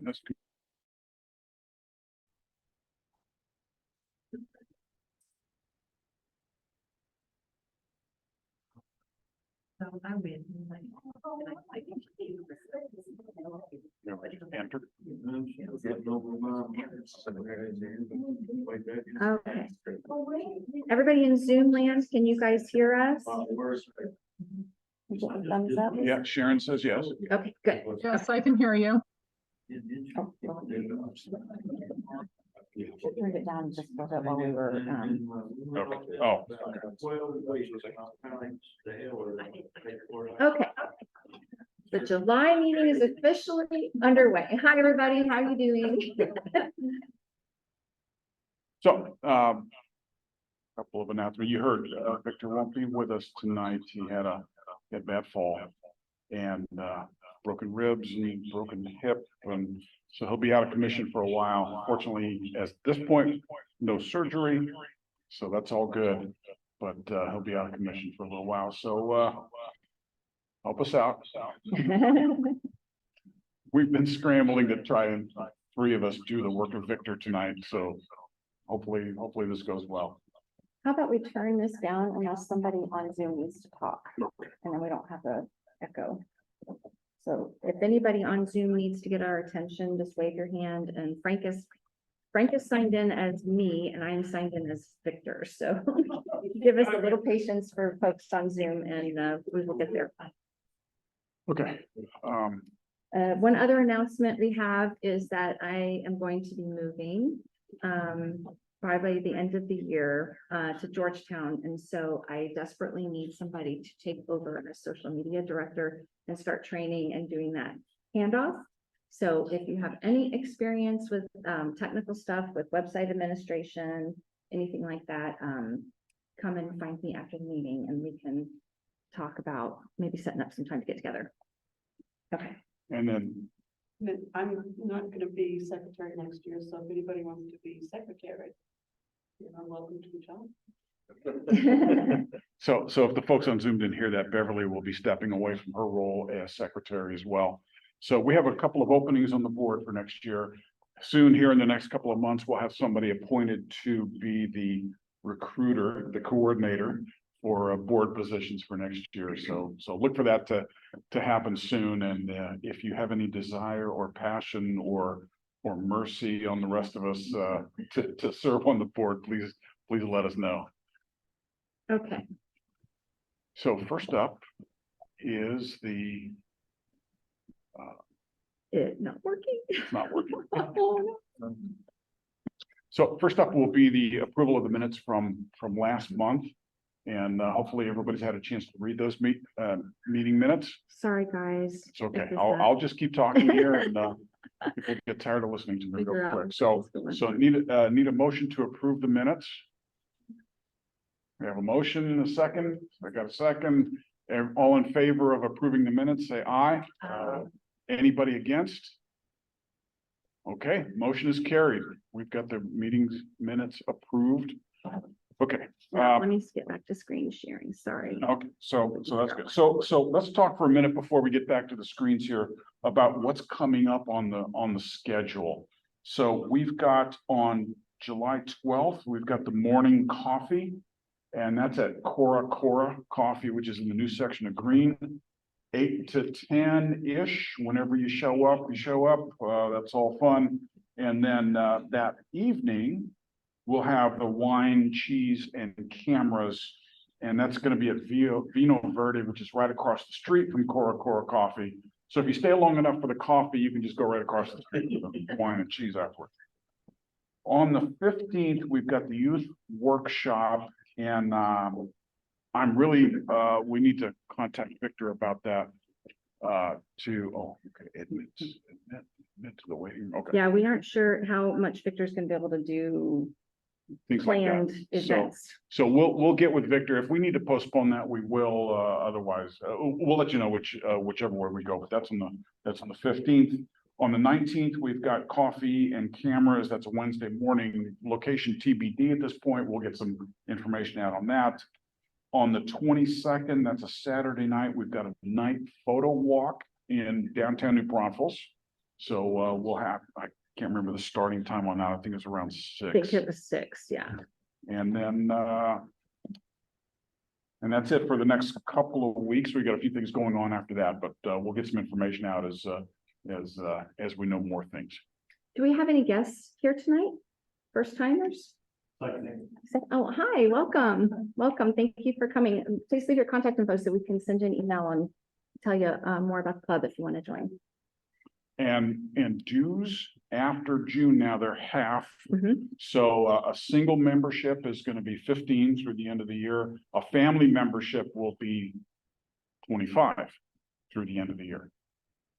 Okay. Everybody in Zoom land, can you guys hear us? Thumbs up? Yeah, Sharon says yes. Okay, good. Yes, I can hear you. Turned it down just a bit while we were, Okay. Oh. okay. The July meeting is officially underway. Hi, everybody. How are you doing? So, couple of announcements. You heard Victor won't be with us tonight. He had bad fall and broken ribs and broken hip, and so he'll be out of commission for a while. Fortunately, at this point, no surgery, so that's all good. But he'll be out of commission for a little while. So help us out. We've been scrambling to try and three of us do the work of Victor tonight. So hopefully this goes well. How about we turn this down unless somebody on Zoom needs to talk, and then we don't have the echo. So if anybody on Zoom needs to get our attention, just wave your hand. And Frank is signed in as me, and I am signed in as Victor. So give us a little patience for folks on Zoom, and we will get there. Okay. One other announcement we have is that I am going to be moving by the end of the year to Georgetown. And so I desperately need somebody to take over as social media director and start training and doing that handoff. So if you have any experience with technical stuff, with website administration, anything like that, come and find me after the meeting and we can talk about maybe setting up some time to get together. Okay. And then I'm not going to be secretary next year, so if anybody wants to be secretary, you're welcome to join. So if the folks on Zoom didn't hear that, Beverly will be stepping away from her role as secretary as well. So we have a couple of openings on the board for next year. Soon here in the next couple of months, we'll have somebody appointed to be the recruiter, the coordinator for board positions for next year. So look for that to happen soon. And if you have any desire or passion or mercy on the rest of us to serve on the board, please let us know. Okay. So first up is the It's not working. it's not working. Oh, no. So first up will be the approval of the minutes from last month. And hopefully everybody's had a chance to read those meeting minutes. Sorry, guys. It's okay. I'll just keep talking here and people get tired of listening to me real quick. So need a motion to approve the minutes. We have a motion, a second. I got a second. All in favor of approving the minutes, say aye. Anybody against? Okay, motion is carried. We've got the meeting's minutes approved. Okay. Let me get back to screen sharing. Sorry. Okay, so that's good. So let's talk for a minute before we get back to the screens here about what's coming up on the schedule. So we've got on July 12th, we've got the morning coffee, and that's at Cora Coffee, which is in the new section of Green. 8 to 10-ish. Whenever you show up, that's all fun. And then that evening, we'll have the wine, cheese, and cameras, and that's going to be at Vino Verde, which is right across the street from Cora Coffee. So if you stay long enough for the coffee, you can just go right across the street with the wine and cheese afterwards. On the 15th, we've got the youth workshop, and we need to contact Victor about that. Admit to the waiting. Okay. Yeah, we aren't sure how much Victor's going to be able to do. Things Planned like that. events. So we'll get with Victor. If we need to postpone that, we will. Otherwise, we'll let you know whichever way we go. But that's on the 15th. On the 19th, we've got coffee and cameras. That's a Wednesday morning. Location TBD at this point. We'll get some information out on that. On the 22nd, that's a Saturday night. We've got a night photo walk in downtown New Braunfels. So I can't remember the starting time on that. I think it's around I think 6. it was 6, yeah. And then, and that's it for the next couple of weeks. We got a few things going on after that, but we'll get some information out as we know more things. Do we have any guests here tonight? First timers? Oh, hi, welcome, welcome. Thank you for coming. Please leave your contact info so we can send you an email and tell you more about the club if you want to join. And dues after June now, they're half. Mhm. So a single membership is going to be 15 through the end of the year. A family membership will be 25 through the end of the year.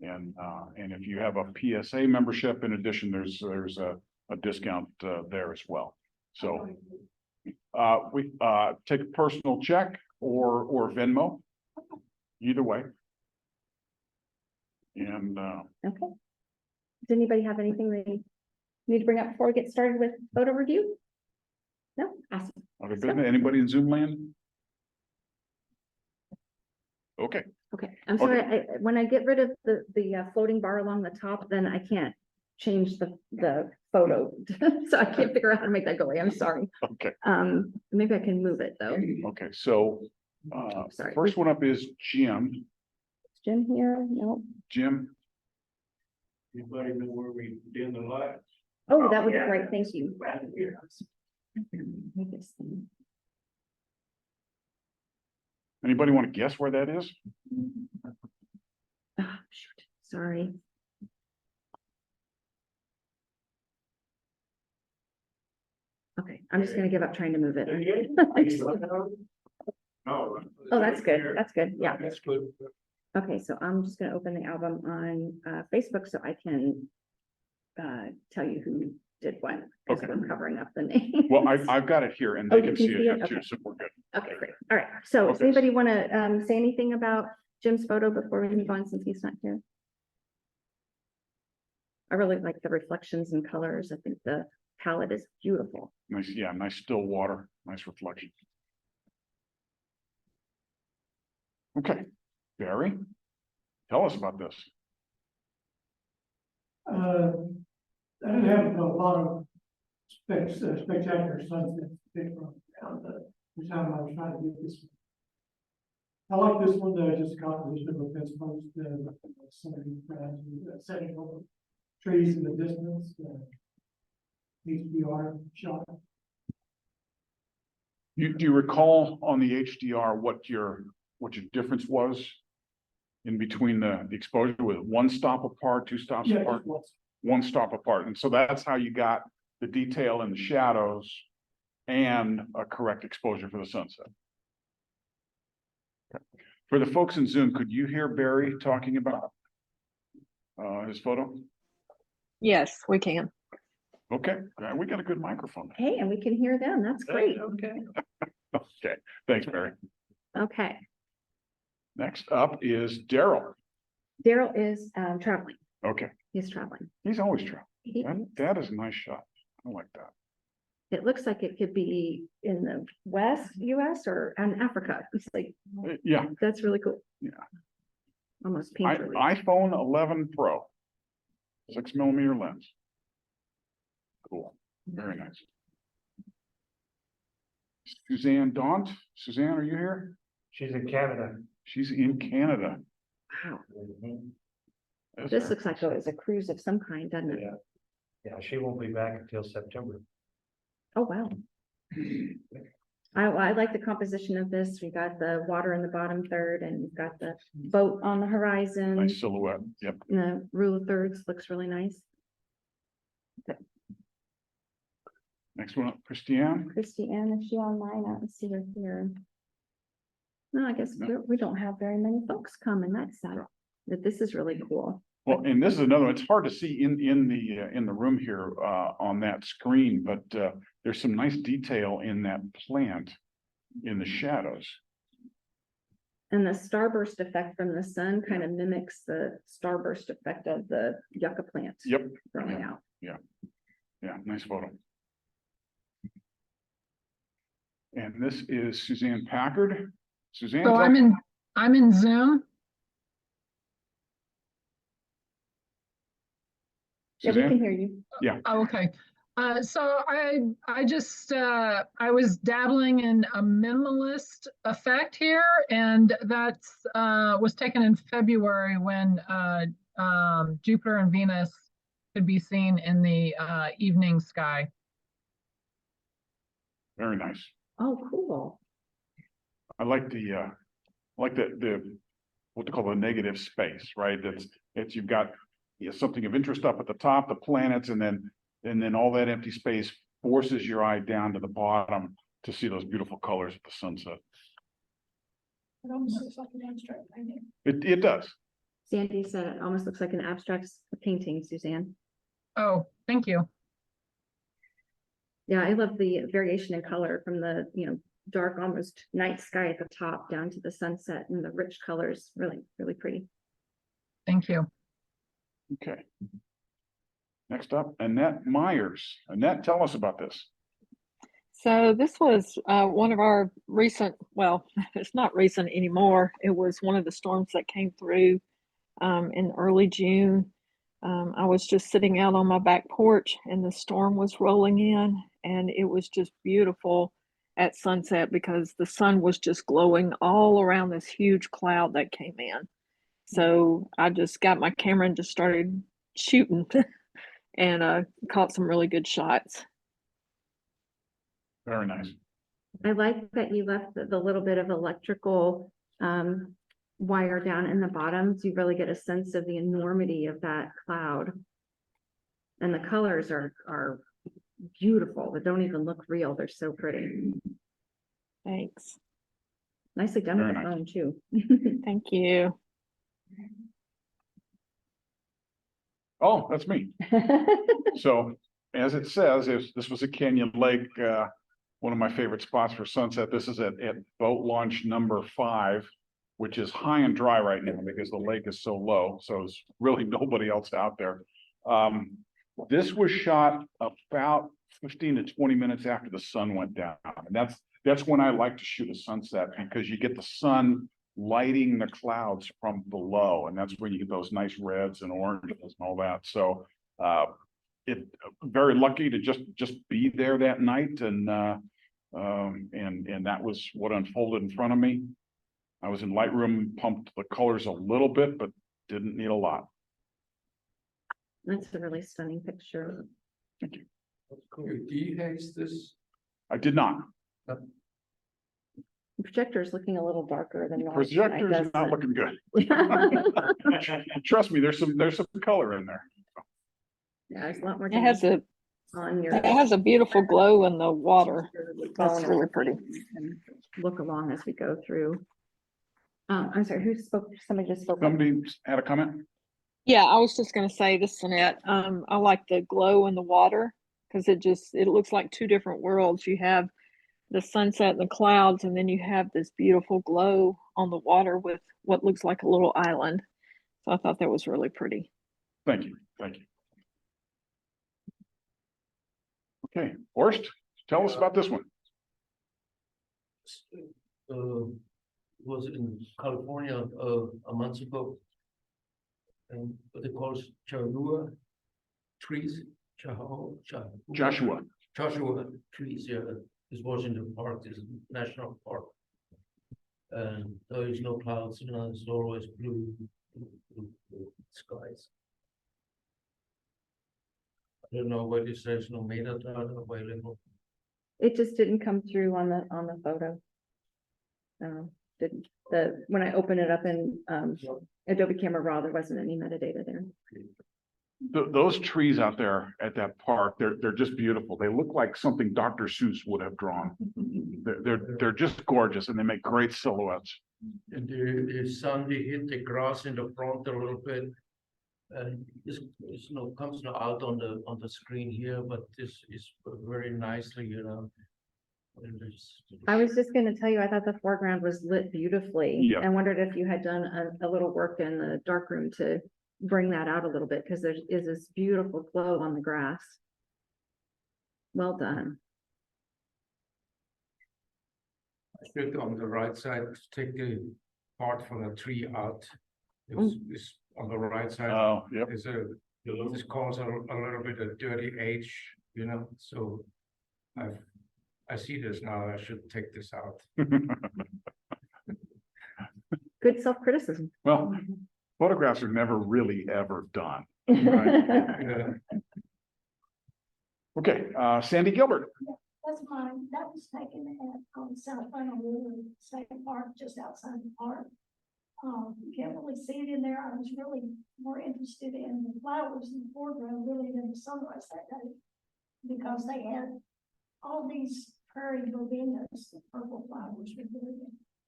And if you have a PSA membership, in addition, there's a discount there as well. So we take a personal check or Venmo, either way. And Okay. Does anybody have anything they need to bring up before we get started with photo review? No? Awesome. other business, anybody in Zoom land? Okay, Okay, I'm sorry, when I get rid of the floating bar along the top, then I can't change the photo. So I can't figure out how to make that go away. I'm sorry. okay, Maybe I can move it though. okay. So Sorry. first one up is Jim. Is Jim here? No. Jim, Anybody know where we did the lights? Oh, that would be great. Thank you. anybody want to guess where that is? Oh, shoot. Sorry. Okay, I'm just gonna give up trying to move it. No. Oh, that's good. That's good. Yeah. That's good. Okay, so I'm just gonna open the album on Facebook so I can tell you who did what, because Okay. we're covering up the name. Well, I've got it here and Oh, they you can can see see it it? too, Okay. so we're good. Okay, great. All right. So does Okay. anybody want to say anything about Jim's photo before we move on since he's not here? I really like the reflections and colors. I think the palette is beautiful. Nice, yeah, nice still water, nice reflection. Okay, Barry, tell us about this. I didn't have a lot of spectacular sunsets to pick from around the time I was trying to get this one. I like this one, just a composition of a fence post, setting over trees in the distance, HDR shot. Do you recall on the HDR what your difference was in between the exposure with one stop apart, two stops Yeah, apart? just once. One stop apart. And so that's how you got the detail in the shadows and a correct exposure for the sunset. Okay. For the folks in Zoom, could you hear Barry talking about his photo? Yes, we can. Okay, we got a good microphone. Hey, and we can hear them. That's great. Okay. Okay, thanks, Barry. Okay. Next up is Daryl. Daryl is traveling. Okay, He's traveling. he's always traveling. He- That is a nice shot. I like that. It looks like it could be in the West US or in Africa. It's like, Yeah, that's really cool. Yeah. Almost painfully. iPhone 11 Pro, 6mm lens. Cool, very nice. Suzanne Daunt. Suzanne, are you here? She's in Canada. She's in Canada. Wow. That's This very looks like it was a cruise of some kind, doesn't it? Yeah. Yeah, she won't be back until September. Oh, wow. I like the composition of this. We got the water in the bottom third and we've got the boat on the horizon. nice silhouette. Yep. And the rule of thirds looks really nice. Next one up, Christiane. Christiane, is she online? I don't see her here. No, I guess No. we don't have very many folks coming. That's sad. But this is really cool. Well, and this is another one. It's hard to see in the room here on that screen, but there's some nice detail in that plant in the shadows. And the starburst effect from the sun kind of mimics the starburst effect of the yucca plant. Yep. Growing out. Yeah, nice photo. And this is Suzanne Packard. Suzanne. So tell- I'm in Zoom. Yeah, we Suzanne? can hear you. Oh, okay. So I was dabbling in a minimalist effect here, and that's was taken in February when Jupiter and Venus could be seen in the evening sky. Very nice. Oh, cool. I like the what they call the negative space, right? It's you've got something of interest up at the top, the planets, and then all that empty space forces your eye down to the bottom to see those beautiful colors of the sunset. It almost looks like an abstract painting. It does. Sandy said it almost looks like an abstract painting, Suzanne. Oh, thank you. Yeah, I love the variation in color from the, dark, almost night sky at the top down to the sunset and the rich colors. Really, really pretty. Thank you. Okay. Next up, Annette Myers. Annette, tell us about this. So this was one of our recent, well, it's not recent anymore. It was one of the storms that came through in early June. I was just sitting out on my back porch and the storm was rolling in, and it was just beautiful at sunset because the sun was just glowing all around this huge cloud that came in. So I just got my camera and just started shooting and caught some really good shots. Very nice. I like that you left the little bit of electrical wire down in the bottom, so you really get a sense of the enormity of that cloud. And the colors are beautiful. They don't even look real. They're so pretty. Thanks. Nicely done with the Very nice. phone too. Thank you. Oh, that's me. So as it says, if this was a Canyon Lake, one of my favorite spots for sunset, this is at boat launch number 5, which is high and dry right now because the lake is so low. So there's really nobody else out there. This was shot about 15 to 20 minutes after the sun went down. And that's when I like to shoot a sunset because you get the sun lighting the clouds from below. And that's when you get those nice reds and oranges and all that. So very lucky to just be there that night. And that was what unfolded in front of me. I was in Lightroom, pumped the colors a little bit, but didn't need a lot. That's a really stunning picture. Thank you. You de-haze this? I did not. The projector is looking a little darker than normal. Projector is not looking good. Trust me, there's some color in there. Yeah, there's a lot more. It has a beautiful glow in the water. That's really pretty. And look along as we go through. I'm sorry, who spoke? Somebody just spoke. Somebody had a comment? Yeah, I was just gonna say this, Annette. I like the glow in the water because it looks like two different worlds. You have the sunset and the clouds, and then you have this beautiful glow on the water with what looks like a little island. So I thought that was really pretty. Thank you. Thank you. Okay, Horst, tell us about this one. Was in California a month ago. And what they call Cholula trees, Joshua. Joshua trees, yeah. This was in the park, this is national park. And there is no clouds, it's always blue skies. I don't know whether there's no metadata available. It just didn't come through on the photo. When I opened it up in Adobe Camera Raw, there wasn't any metadata there. Those trees out there at that park, they're just beautiful. They look like something Dr. Seuss would have drawn. They're just gorgeous, and they make great silhouettes. And the sun, they hit the grass in the front a little bit. And this comes out on the screen here, but this is very nicely, I was just going to tell you, I thought the foreground was lit beautifully. Yeah. I wondered if you had done a little work in the darkroom to bring that out a little bit, because there is this beautiful glow on the grass. Well done. I should on the right side take the part from the tree out. It's on the right side. Oh, yep. There's a This calls a little bit of dirty H, you know, so I see this now, I should take this out. Good self-criticism. Well, photographs are never really ever done. Yeah. Okay, Sandy Gilbert. That's mine. That was taken at, South Final River State Park, just outside the park. You can't really see it in there. I was really more interested in the flowers in the foreground, really than the sunrise that day. Because they had all these prairie verbenas, the purple flowers were really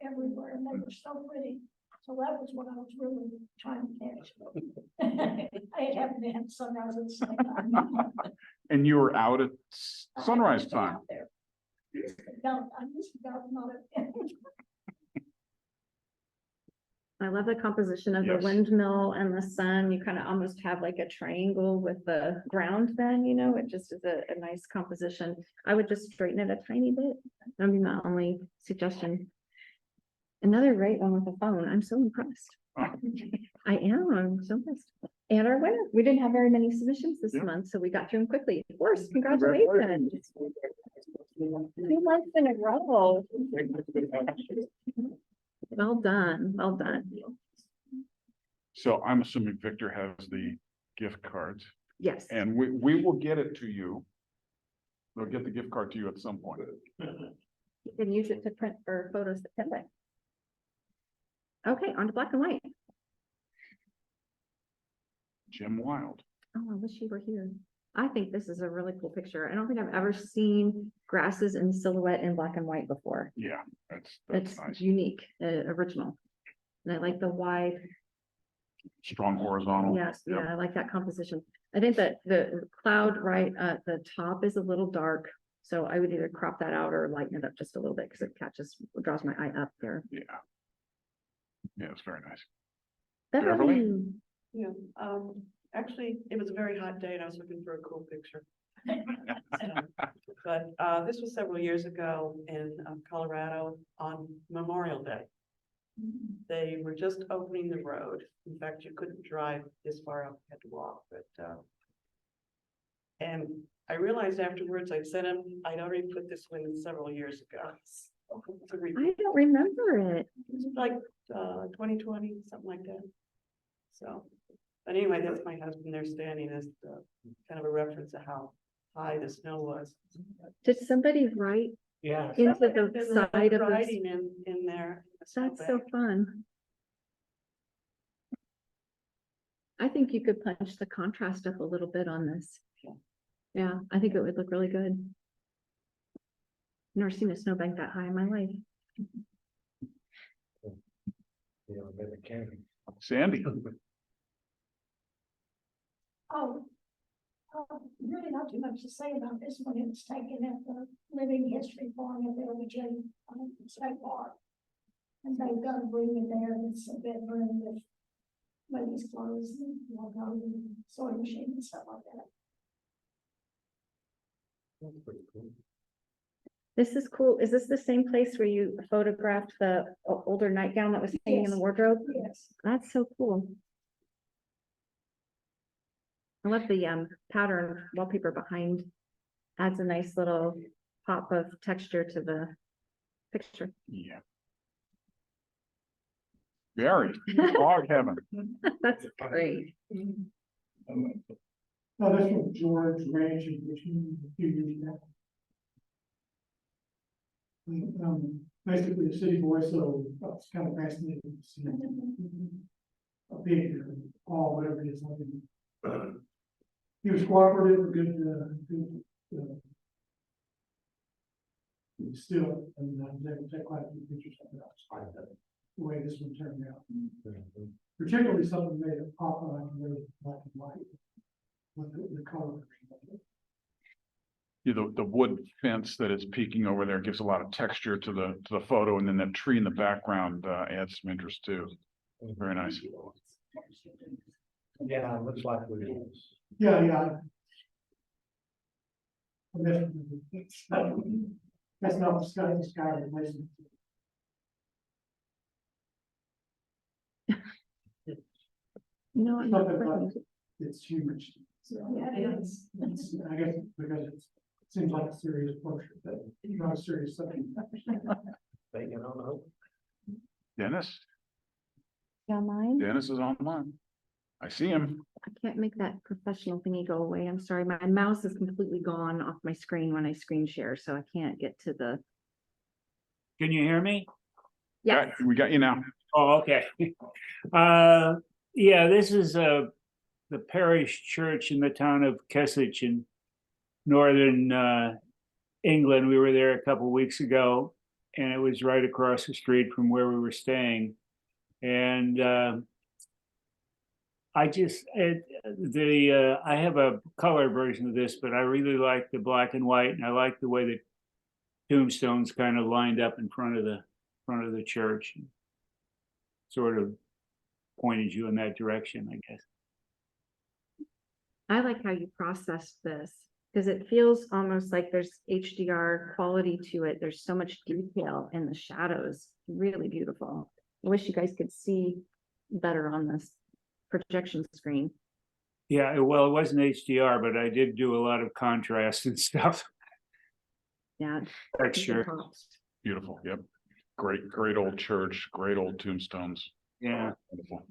everywhere, and they were so pretty. So that was what I was really trying to catch. I haven't had sunrise at the same time. And you were out at sunrise time. Out there. No, I just got not a. I love the composition of the Yes. windmill and the sun. You kind of almost have like a triangle with the ground then, you know, it just is a nice composition. I would just straighten it a tiny bit. That'd be my only suggestion. Another great one with the phone. I'm so impressed. I am, I'm so impressed. And our winner, we didn't have very many submissions this Yeah. month, so we got through them quickly. Of course, congratulations. 2 months in a row. Well done, well done. So I'm assuming Victor has the gift cards, Yes. and we will get it to you. We'll get the gift card to you at some point. You can use it to print for photos that can be. Okay, on to black and white. Jim Wild. Oh, I wish you were here. I think this is a really cool picture. I don't think I've ever seen grasses in silhouette in black and white before. Yeah, that's It's nice. unique, original. And I like the wide, Strong horizontal. yes, Yep. yeah, I like that composition. I think that the cloud right at the top is a little dark. So I would either crop that out or lighten it up just a little bit because it draws my eye up there. Yeah. Yeah, it's very nice. Beverly. Beverly? Yeah, actually, it was a very hot day and I was looking for a cool picture. But this was several years ago in Colorado on Memorial Day. They were just opening the road. In fact, you couldn't drive this far up, you had to walk, but and I realized afterwards, I'd I'd already put this one in several years ago. To re- I don't remember it. Like 2020, something like that. So, but anyway, that's my husband there standing as kind of a reference to how high the snow was. Did somebody write Yeah. into Somebody the did side of the, writing in there. that's so fun. I think you could punch the contrast up a little bit on this. Yeah, I think it would look really good. Never seen a snowbank that high in my life. Sandy. Oh, really not too much to say about this one. It was taken at the Living History Farm at the OJ State Park. And they've got a room in there that's a bedroom with ladies' clothes and wardrobe and sewing machine and stuff like that. This is cool. Is this the same place where you photographed the older nightgown that was hanging in the Yes. wardrobe? Yes. That's so cool. I love the pattern wallpaper behind. Adds a nice little pop of texture to the picture. Yeah. Gary, dog heaven. That's great. No, this was George Ranch in Richmond a few years back. Basically a city boy, so it's kind of fascinating to see a big, all whatever it is. He was cooperative, good, still, and I was able to take quite a few pictures of it. The way this one turned out. Particularly something made it pop on really black and white. With the color. Yeah, the wood fence that is peeking over there gives a lot of texture to the photo, and then that tree in the background adds some interest too. Very nice. Yeah, looks like it is. Yeah. That's not the sky replacement. No, I'm not. it's huge. So, Yeah, it is. I guess because it seems like a serious portrait, but not a serious subject. Dennis, Got mine? Dennis is online. I see him. I can't make that professional thingy go away. I'm sorry. My mouse is completely gone off my screen when I screen share, so I can't get to the. Can you hear me? Yeah, We got you now. Oh, okay. Yeah, this is the parish church in the town of Keswick in northern England. We were there a couple weeks ago, and it was right across the street from where we were staying. And I have a color version of this, but I really like the black and white, and I like the way the tombstones kind of lined up in front of the church. Sort of pointed you in that direction, I guess. I like how you processed this because it feels almost like there's HDR quality to it. There's so much detail in the shadows. Really beautiful. I wish you guys could see better on this projection screen. Yeah, well, it wasn't HDR, but I did do a lot of contrast and stuff. Yeah. Texture. Beautiful. Yep. Great old church, great old tombstones. Yeah. Wonderful.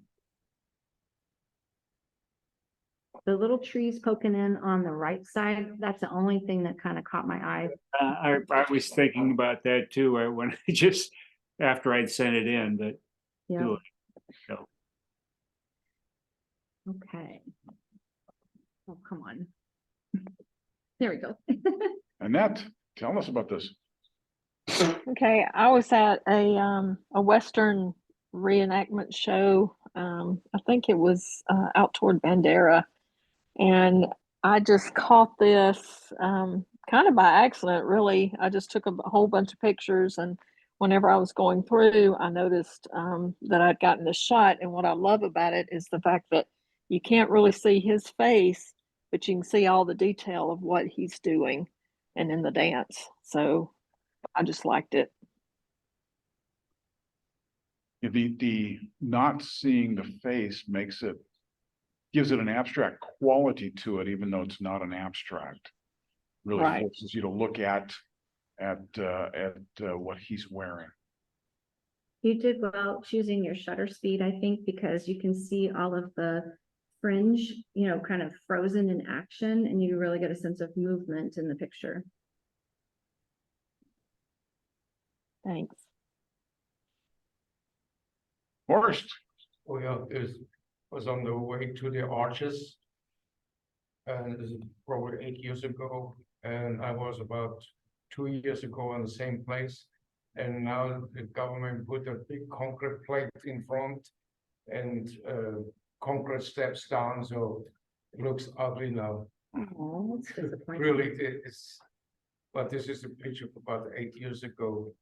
The little trees poking in on the right side, that's the only thing that kind of caught my eye. I was thinking about that too, when I just after I'd sent it in, but Yeah. do it. So, Okay. Oh, come on. There we go. Annette, tell us about this. Okay, I was at a Western reenactment show. I think it was out toward Bandera, and I just caught this kind of by accident, really. I just took a whole bunch of pictures, and whenever I was going through, I noticed that I'd gotten this shot. And what I love about it is the fact that you can't really see his face, but you can see all the detail of what he's doing and in the dance. So I just liked it. The not seeing the face gives it an abstract quality to it, even though it's not an abstract. Really Right. forces you to look at what he's wearing. You did well choosing your shutter speed, I think, because you can see all of the fringe, kind of frozen in action, and you really get a sense of movement in the picture. Thanks. Horst, Oh, yeah, was on the way to the arches. And this is probably 8 years ago, and I was about 2 years ago in the same place. And now the government put a big concrete plate in front and concrete steps down, so it looks ugly now. Oh, that's disappointing. Really, it's, but this is a picture of about 8 years ago.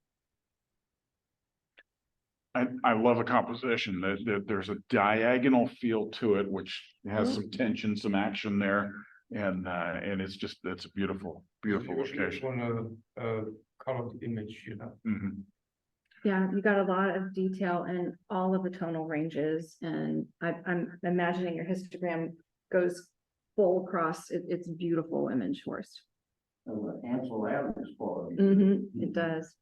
I love a composition that there's a diagonal feel to it, which has some tension, some action there. And it's a beautiful location. On a colored image, Mhm. Yeah, you got a lot of detail in all of the tonal ranges, and I'm imagining your histogram goes full across. It's a beautiful image, Horst. Ansel Adams quality. It does.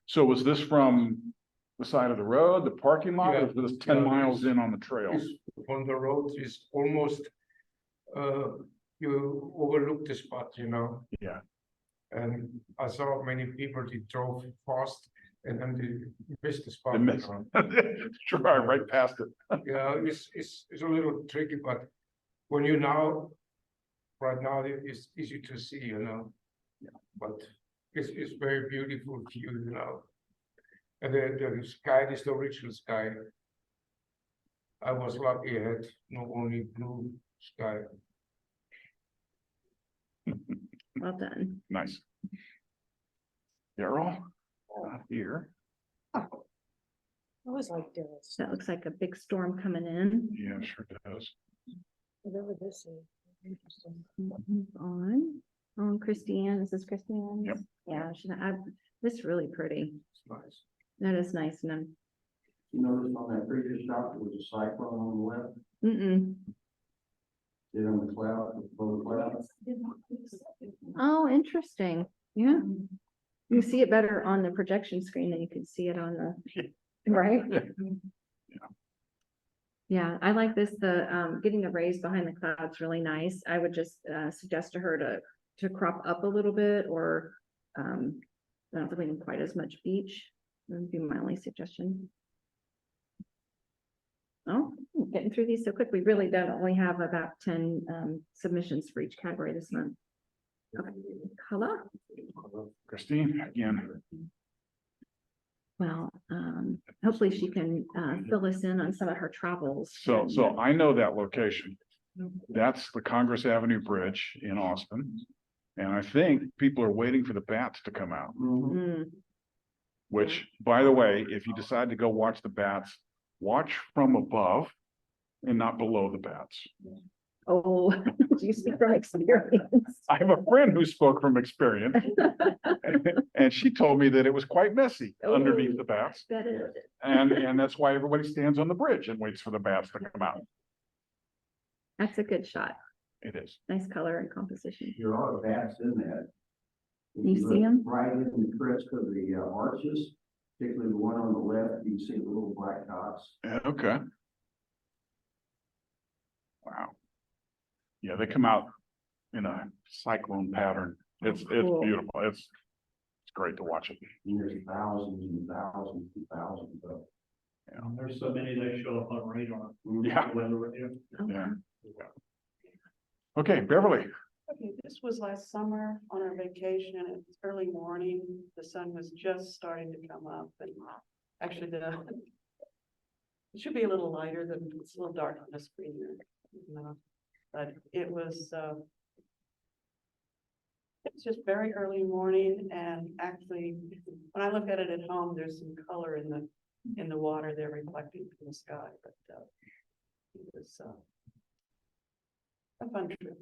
So was this from the side of the road, the parking lot, or Yeah. was this 10 Yeah, miles in on the trail? It's on the road is almost, you overlook the spot, Yeah. And I saw many people that drove fast and then they missed the spot. They missed. Sure, right past it. Yeah, it's a little tricky, but when right now, it's easy to see, but it's very beautiful view, And the sky is the original sky. I was lucky I had not only blue sky. Well done. Nice. Daryl, not here. I always like this, That looks like a big storm coming in. Yeah, sure does. whatever this is. Interesting. Move on. Oh, Christiane, is this Christiane? Yep. Yeah, this is really pretty. It's nice. That is nice. And You notice on that previous shot, there was a cyclone on the left. I'm, Get on the cloud, below the cloud. Did not accept it. Oh, interesting. Yeah. You see it better on the projection screen than you can see it on the, right? Yeah, I like this, getting the rays behind the clouds really nice. I would just, suggest to her to crop up a little bit or, not doing quite as much beach. That would be my only suggestion. Oh, getting through these so quick. We really don't only have about 10, submissions for each category this month. Okay, color. Christine, again, Well, hopefully she can, fill us in on some of her travels. so I know that location. That's the Congress Avenue Bridge in Austin. And I think people are waiting for the bats to come out, Mm, which, by the way, if you decide to go watch the bats, watch from above and not below the bats. oh, do you speak from experience? I have a friend who spoke from experience and she told me that it was quite messy underneath the bats. That is, And that's why everybody stands on the bridge and waits for the bats to come out. that's a good shot. It is. Nice color and composition. There are bats in that. If You see look 'em? Right in the crest of the arches, particularly the one on the left, you see the little black dots. Yeah, okay. Wow. Yeah, they come out in a cyclone pattern. It's Cool. beautiful. It's great to watch it. And there's thousands and thousands and thousands of. There's so many that show up on radar. Yeah. Okay. Yeah. Okay, Beverly. Okay, this was last summer on our vacation. It's early morning. The sun was just starting to come up and actually it should be a little lighter than, it's a little dark on the screen here. But it was it's just very early morning and actually, when I look at it at home, there's some color in the water there reflecting from the sky, but it was a fun trip.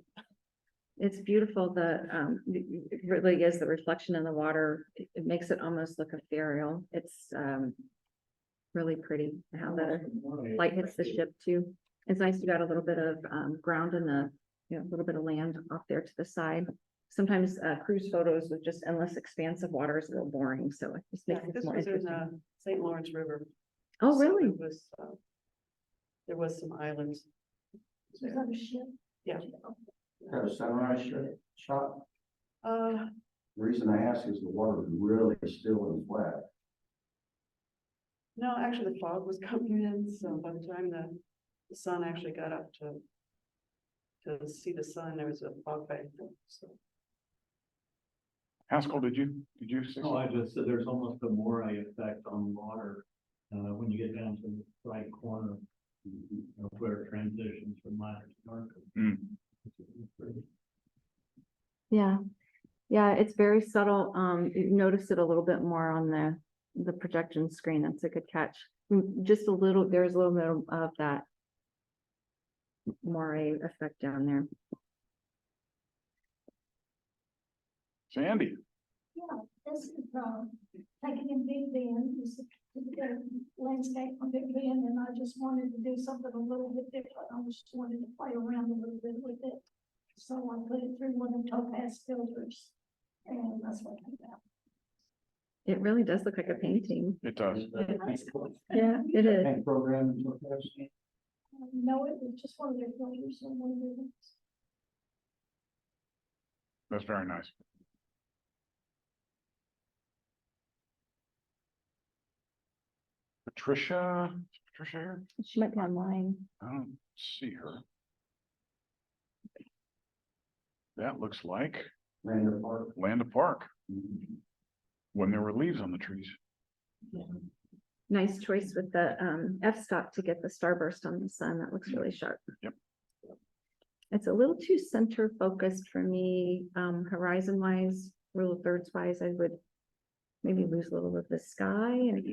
It's beautiful. It really is the reflection in the water. It makes it almost look ethereal. It's, really pretty how the light hits the ship too. It's nice you got a little bit of, ground in a little bit of land off there to the side. Sometimes, cruise photos with just endless expanse of water is a little boring, so it just makes it This more was in interesting. St. Lawrence River. Oh, So really? there was some islands. Was that a ship? Yeah. Got a sunrise shot. Uh, The reason I ask is the water was really still and flat. no, actually the fog was coming in, so by the time the sun actually got up to see the sun, there was a fog bank. So Haskell, did you say? No, I just said there's almost a moire effect on water, when you get down to the right corner of where it transitions from lighter to darker. Mm. Yeah. Yeah, it's very subtle. You notice it a little bit more on the projection screen. That's a good catch. Just a little, there's a little bit of that moire effect down there. Sandy. Yeah, this is, taken in Big Bend, this is the landscape from Big Bend, and I just wanted to do something a little bit different. I just wanted to play around a little bit with it. So I put it through one of the topaz filters, and that's what came out. It really does look like a painting. It does. Yeah, it is. And program. No, it was just one of their filters, so one of their. That's very nice. Patricia here? She might be online. I don't see her. That looks like Land Park. Land Park. When there were leaves on the trees. Nice choice with the f-stop to get the starburst on the sun. That looks really sharp. Yep. It's a little too center focused for me, horizon wise, rule of thirds wise. I would maybe lose a little of the sky and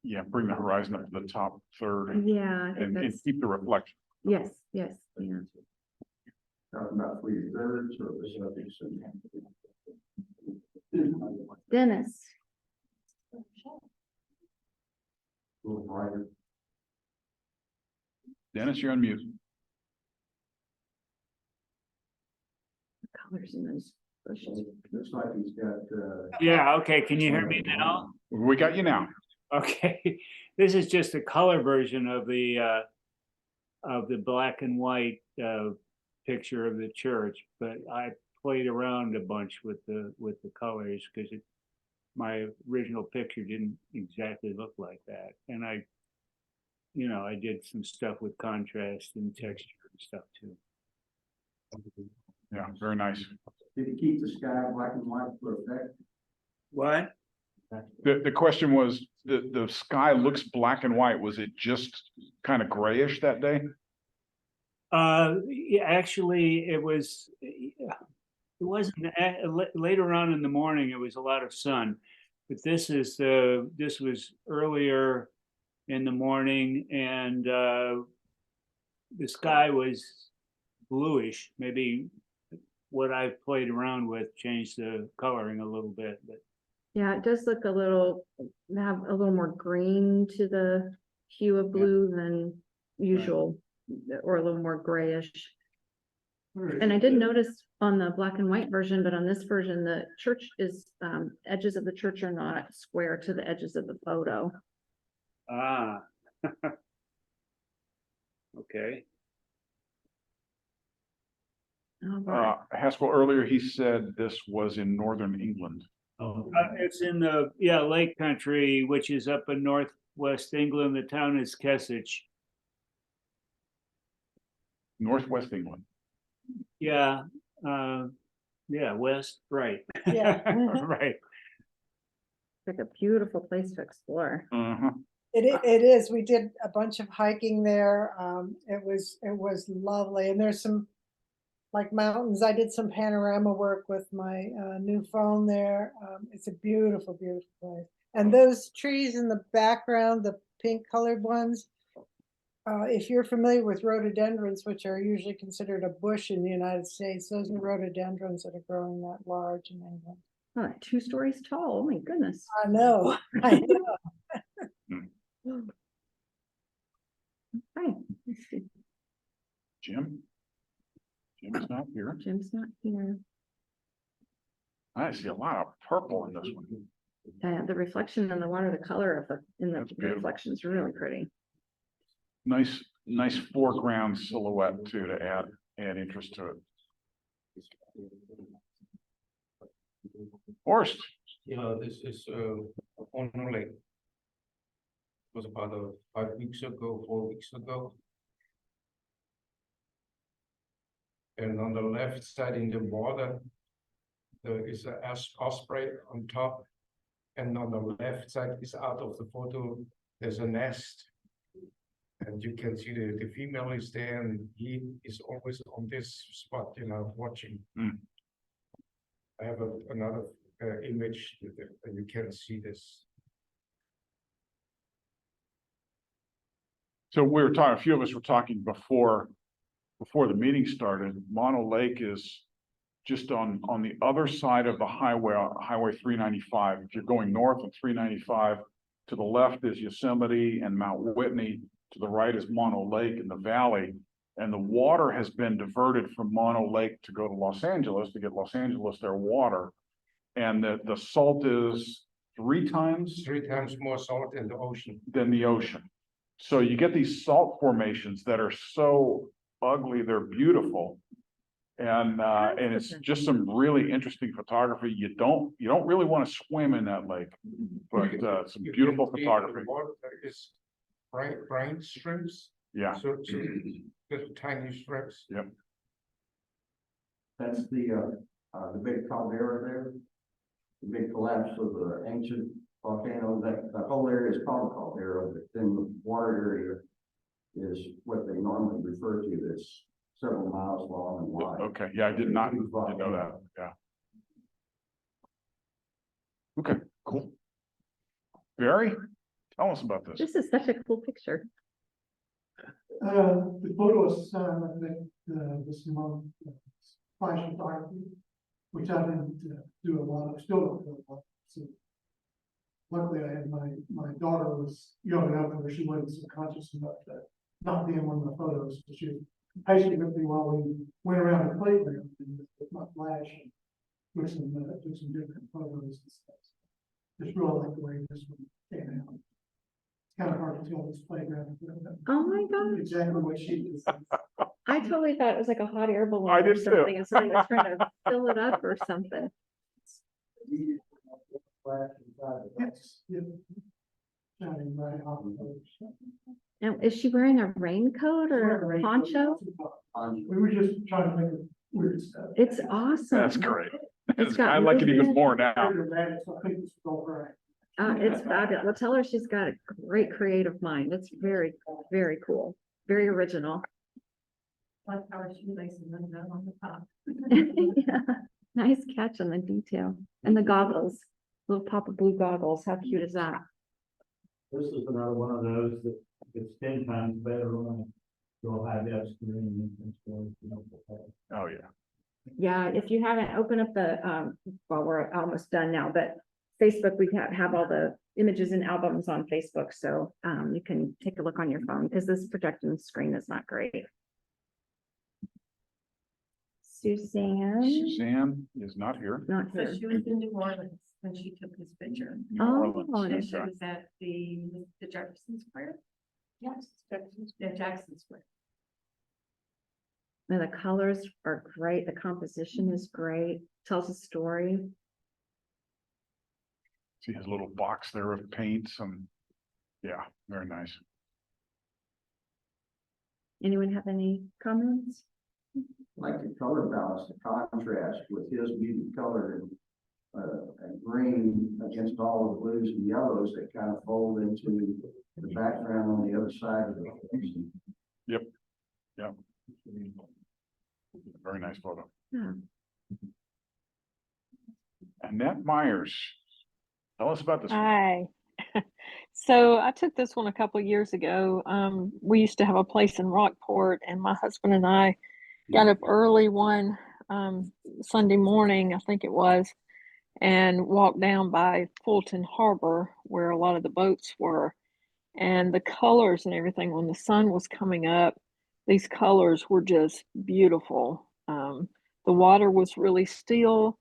Yeah, bring the horizon up to the top third yeah, I think and that's, keep the reflection. yes, yeah. Talking about 3/3 or something. Dennis, A little brighter. Dennis, you're on mute. Colors in those bushes. Looks like he's got, Yeah, okay, can you hear me now? We got you now. Okay, this is just a color version of the black and white picture of the church, but I played around a bunch with the colors because my original picture didn't exactly look like that, and I did some stuff with contrast and texture and stuff too. Yeah, very nice. did he keep the sky black and white for effect? What? The question was, the sky looks black and white. Was it just kind of grayish that day? Yeah, actually, it wasn't later on in the morning. It was a lot of sun, but this was earlier in the morning, and the sky was bluish. Maybe what I played around with changed the coloring a little bit, but Yeah, it does look have a little more green to the hue of blue than usual, or a little more grayish. And I did notice on the black and white version, but on this version, the church edges of the church are not square to the edges of the photo. ah, okay. All right. Haskell, earlier he said this was in northern England. It's in the Lake Country, which is up in northwest England. The town is Keswick. Northwest England. Yeah, west, right. Yeah. Right. Like a beautiful place to explore. Uh-huh. It is. We did a bunch of hiking there. It was lovely, and there's some like mountains. I did some panorama work with my new phone there. It's a beautiful, beautiful place. And those trees in the background, the pink colored ones, if you're familiar with rhododendrons, which are usually considered a bush in the United States, those are rhododendrons that are growing that large in England. Oh, 2 stories tall. Oh my goodness. I know. I know. Hi. Let's see. Jim? Jim's not here. Jim's not here. I see a lot of purple in this one. The reflection in the water, the color of the That's beautiful. reflection is really pretty. Nice foreground silhouette too, to add interest to it. Horst, Yeah, this is on the lake. It was about 5 weeks ago, 4 weeks ago. And on the left side in the water, there is a osprey on top. And on the left side is out of the photo, there's a nest. And you can see the female is there, and he is always on this spot, watching. Mm. I have another image that you can see this. so we were talking, a few of us were talking before the meeting started. Mono Lake is just on the other side of the highway 395. If you're going north of 395, to the left is Yosemite and Mount Whitney. To the right is Mono Lake in the valley. And the water has been diverted from Mono Lake to go to Los Angeles, to get Los Angeles their water. And the salt is 3 times 3 times more salt in the ocean. than the ocean. So you get these salt formations that are so ugly, they're beautiful. And it's just some really interesting photography. You don't really want to swim in that lake, but some You beautiful can see photography. the water is brine strips. Yeah. So little tiny strips. That's the big caldera there. The big collapse of the ancient volcano, that whole area is called caldera, but then the water area is what they normally refer to as several miles long and wide. Okay, yeah, I didn't know that, yeah. Okay, cool. Barry, tell us about this. This is such a cool picture. The photo was, I think, this month, flash photography, which I didn't do a lot of, still don't do a lot. So luckily I had my daughter was young enough where she wasn't so conscious enough to not be in one of the photos, but she was patient with me while we went around the playground with my flash and took some different photos and stuff. Just really like the way this one came out. It's kind of hard to tell this playground. Oh my gosh. Exactly what she did. I totally thought it was like a hot air balloon I or did too. something, and somebody was trying to fill it up or something. Yes, yeah. Shining right off of those. Now, is she wearing a raincoat or a poncho? We were just trying to make it weird stuff. It's awesome. That's great. It's got I like it even movement. more now. I think it's all right. It's fabulous. Well, tell her she's got a great creative mind. It's very, very cool. Very original. Like our shoelaces and that on the top. Yeah. Nice catch on the detail. And the goggles, little pop of blue goggles. How cute is that? This is another one of those that it's 10 times better on your high def screen and stuff, you know. Oh, yeah. Yeah, if you haven't opened up the, well, we're almost done now, but Facebook, we have all the images and albums on Facebook. So you can take a look on your phone because this projecting screen is not great. Suzanne, Suzanne is not here. not So here. she was in New Orleans when she took this picture. New Oh, Orleans, And she okay. was at the Jefferson Square. Yes. Yeah, Jackson Square. And the colors are great. The composition is great. Tells a story. See his little box there of paints and, yeah, very nice. Anyone have any comments? Like the color balance, the contrast with his muted color and green against all the blues and yellows that kind of fold into the background on the other side of the. Yep. Very nice photo. Yeah. Annette Myers. Tell us about this. one. Hi. So I took this one a couple years ago. We used to have a place in Rockport, and my husband and I got up early one Sunday morning, I think it was, and walked down by Fulton Harbor where a lot of the boats were. And the colors and everything, when the sun was coming up, these colors were just beautiful. The water was really still,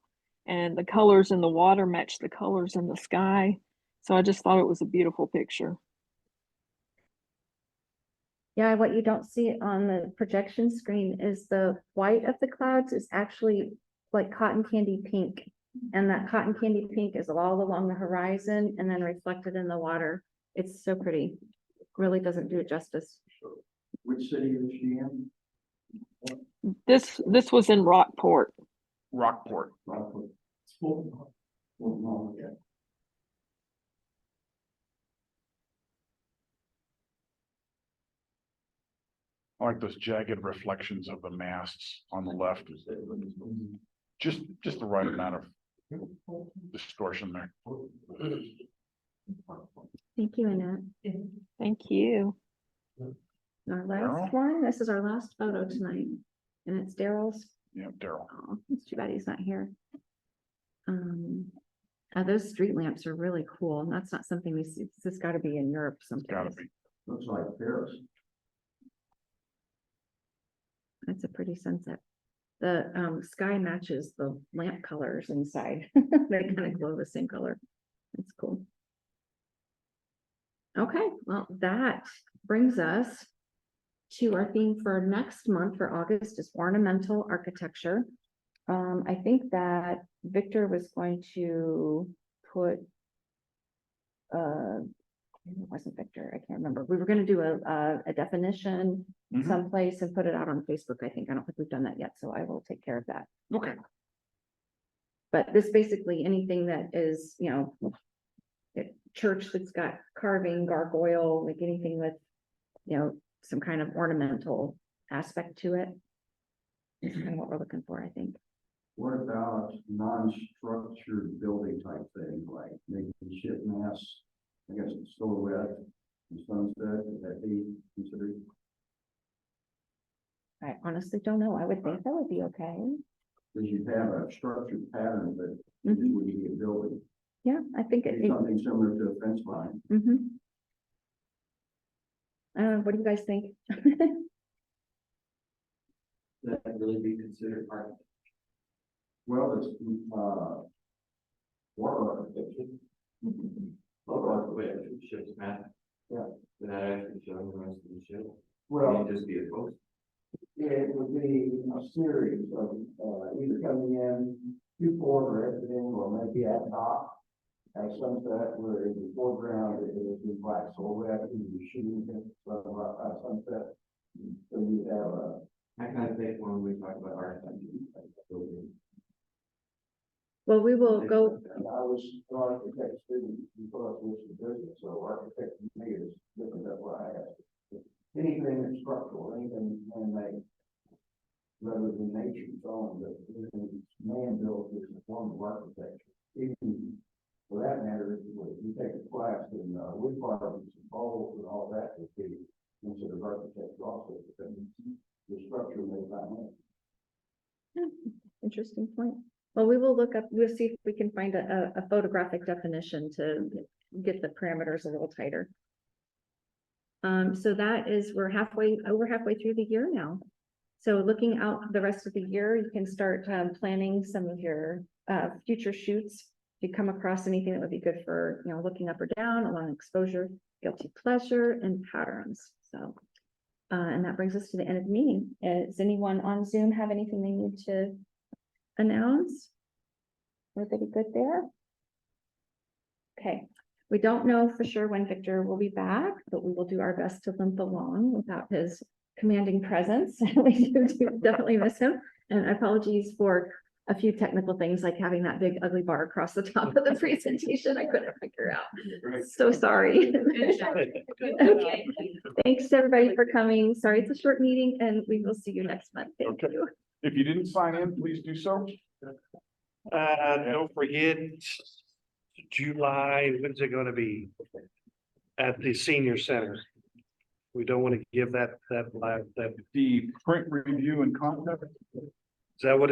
and the colors in the water matched the colors in the sky. So I just thought it was a beautiful picture. Yeah, what you don't see on the projection screen is the white of the clouds is actually like cotton candy pink. And that cotton candy pink is all along the horizon and then reflected in the water. It's so pretty. Really doesn't do it justice. Which city is she in? This was in Rockport. Rockport. Yeah. I like those jagged reflections of the masts on the left. Just the right amount of distortion there. Thank you, Annette. Thank you. Our last one, this is our last photo tonight. And it's Daryl's. Yeah, Daryl. Oh, it's too bad he's not here. Those street lamps are really cool. And that's not something we see. This has got to be in Europe Gotta someplace. be. Looks like Paris. That's a pretty sunset. The sky matches the lamp colors inside. They kind of glow the same color. It's cool. Okay, well, that brings us to our theme for next month for August is ornamental architecture. I think that Victor was going to put it wasn't Victor, I can't remember. We were going to do a definition Mhm. someplace and put it out on Facebook, I think. I don't think we've done that yet, so I will take care of that. Okay. But this basically anything that is, you know, a church that's got carving, gargoyle, like anything with, you know, some kind of ornamental aspect to it. Is kind of what we're looking for, I think. What about non-structured building type thing, like maybe ship mass, I guess it's silhouette and sunset, would that be considered? I honestly don't know. I would think that would be okay. Because you have a structured pattern, but it Mhm. would be a building, Yeah, I think it. something similar to a fence line. What do you guys think? that really be considered architecture? Well, it's, water architecture. Local architecture shows map. Yeah. Then that actually shows the rest of the show. Well, It'd just be a post. it would be a series of, either coming in Q4 resident or maybe at top. At sunset, where in the foreground, it would be black silhouette, and you shooting at sunset. So you have a. I kind of think when we talk about architecture. Well, we will go, I was an architect student before I switched to business, so architect to me is different, that's why I asked. Anything that's structural, anything man-made. Rather than nature's own, but anything man-built is a form of architecture. Even for that matter, if you take a class in wood carving and bowls and all that, would be considered architecture also, because the structure made by man. interesting point. Well, we will look up, we'll see if we can find a photographic definition to get the parameters a little tighter. So that is, we're halfway through the year now. So looking out the rest of the year, you can start planning some of your future shoots. If you come across anything that would be good for, you know, looking up or down, along exposure, guilty pleasure, and patterns. So, and that brings us to the end of the meeting. Does anyone on Zoom have anything they need to announce? Everybody good there? Okay, we don't know for sure when Victor will be back, but we will do our best to limp along without his commanding presence. We do definitely miss him. And apologies for a few technical things like having that big ugly bar across the top of the presentation I couldn't figure out. So sorry. Okay, thanks everybody for coming. Sorry it's a short meeting and we will see you next month. Thank Okay. you. If you didn't sign in, please do so. Don't forget, July, when's it gonna be? At the senior center. We don't want to give that The print review and content. is that what it